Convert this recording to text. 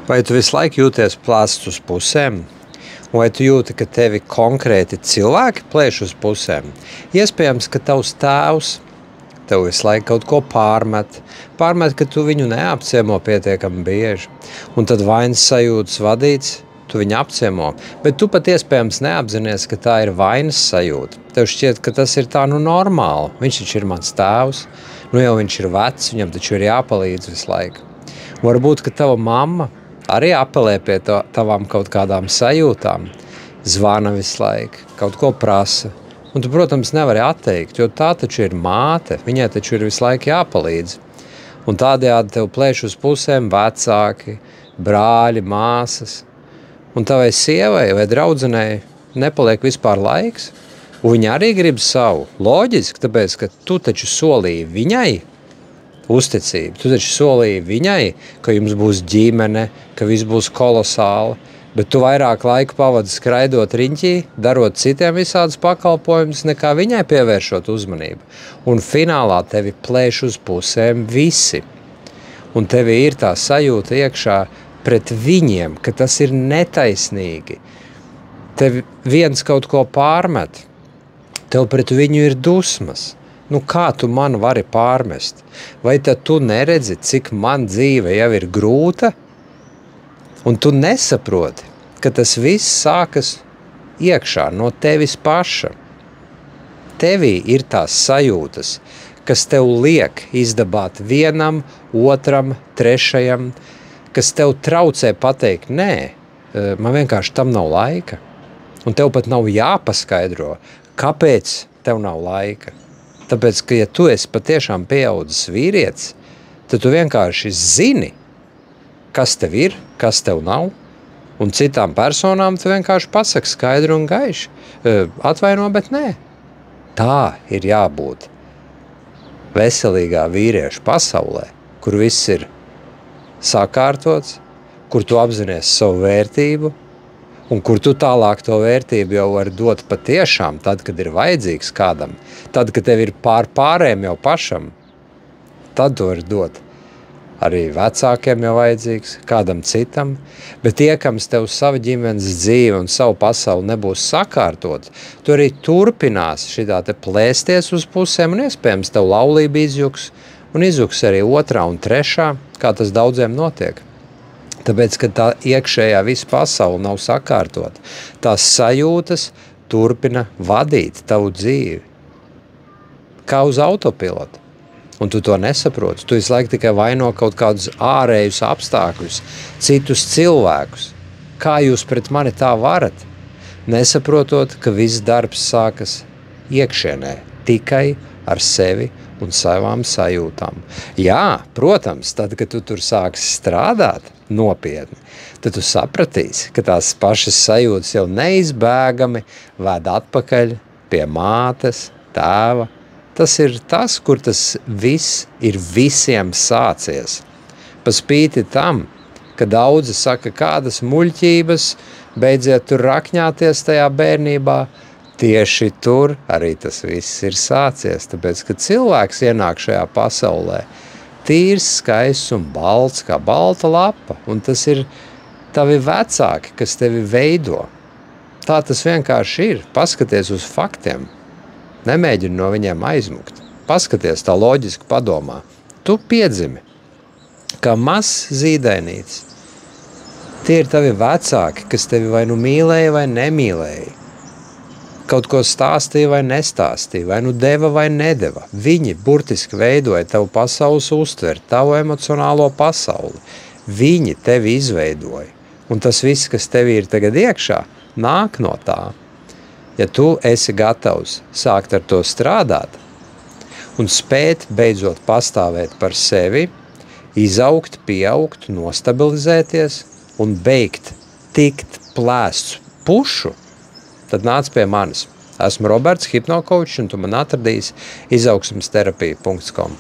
Vai tu visu laiku jūties plāsts uz pusēm? Vai tu jūti, ka tevi konkrēti cilvēki plēš uz pusēm? Iespējams, ka tavs tēvs tev visu laiku kaut ko pārmet, ka tu viņu neapciemo pietiekami bieži. Un tad vainas sajūtas vadīts, tu viņu apciemo, bet tu pat iespējams neapzinies, ka tā ir vainas sajūta. Tev šķiet, ka tas ir tā normāli. Viņš taču ir mans tēvs, jau viņš ir vecs, viņam taču ir jāpalīdz visu laiku. Varbūt, ka tava mamma arī apelē pie tavām kaut kādām sajūtām, zvana visu laiku, kaut ko prasa. Un tu, protams, nevari atteikt, jo tā taču ir māte, viņai taču ir visu laiku jāpalīdz. Un tādējādi tev plēš uz pusēm vecāki, brāļi, māsas. Un tavai sievai vai draudzenei nepaliek vispār laiks, un viņa arī grib savu. Loģiski, tāpēc, ka tu taču solīji viņai uzticību. Tu taču solīji viņai, ka jums būs ģimene, ka viss būs kolosāli, bet tu vairāk laiku pavadi skraidot riņķī, darot citiem visādus pakalpojumus, nekā viņai pievēršot uzmanību. Un finālā tevi plēš uz pusēm visi. Un tevi ir tā sajūta iekšā pret viņiem, ka tas ir netaisnīgi. Tev viens kaut ko pārmet, tev pret viņu ir dusmas. Kā tu man vari pārmest? Vai tad tu neredzi, cik man dzīve jau ir grūta? Un tu nesaproti, ka tas viss sākas iekšā no tevis paša. Tevī ir tās sajūtas, kas tev liek izdabāt vienam, otram, trešajam, kas tev traucē pateikt, nē, man vienkārši tam nav laika. Un tev pat nav jāpaskaidro, kāpēc tev nav laika. Tāpēc, ka ja tu esi patiešām pieaudzis vīrietis, tad tu vienkārši zini, kas tev ir, kas tev nav, un citām personām tu vienkārši pasaki skaidru un gaiši. Atvaino, bet nē. Tā ir jābūt veselīgā vīriešu pasaulē, kur viss ir sakārtots, kur tu apzinies savu vērtību, un kur tu tālāk to vērtību jau vari dot patiešām, tad, kad ir vajadzīgs kādam, tad, kad tev ir pārējiem jau pašam, tad tu vari dot. Arī vecākiem jau vajadzīgs, kādam citam, bet iekams tev sava ģimenes dzīve un savu pasauli nebūs sakārtot, tu arī turpinās šitā te plēsties uz pusēm un iespējams tev laulība izjuks un izjuks arī otrā un trešā, kā tas daudziem notiek. Tāpēc, ka tā iekšējā visa pasaule nav sakārtot, tās sajūtas turpina vadīt tavu dzīvi. Kā uz autopilotu. Un tu to nesaproti. Tu visu laiku tikai vaino kaut kādus ārējus apstākļus, citus cilvēkus. Kā jūs pret mani tā varat? Nesaprotot, ka viss darbs sākas iekšienē, tikai ar sevi un savām sajūtām. Jā, protams, tad, kad tu tur sāksi strādāt nopietni, tad tu sapratīsi, ka tās pašas sajūtas jau neizbēgami ved atpakaļ pie mātes, tēva. Tas ir tas, kur tas viss ir visiem sācies. Pa spīti tam, ka daudzi saka, kādas muļķības, beidziet tur rakņāties tajā bērnībā, tieši tur arī tas viss ir sācies. Tāpēc, ka cilvēks ienāk šajā pasaulē tīrs, skaists un balts, kā balta lapa, un tas ir tavi vecāki, kas tevi veido. Tā tas vienkārši ir. Paskaties uz faktiem. Nemēģini no viņiem aizmukt. Paskaties tā loģiski padomā. Tu piedzimi, kā mazs zīdainītis. Tie ir tavi vecāki, kas tevi vai nu mīlēja vai nemīlēja. Kaut ko stāstīja vai nestāstīja, vai nu deva vai nedeva. Viņi burtiski veidoja tavu pasaules uztveri, tavu emocionālo pasauli. Viņi tevi izveidoja. Un tas viss, kas tevi ir tagad iekšā, nāk no tā. Ja tu esi gatavs sākt ar to strādāt un spēt beidzot pastāvēt par sevi, izaugt, pieaugt, nostabilizēties un beigt tikt plēsts pušu, tad nāc pie manis. Esmu Roberts, hipnokoučs, un tu man atradīsi izaugsmesterapija.com.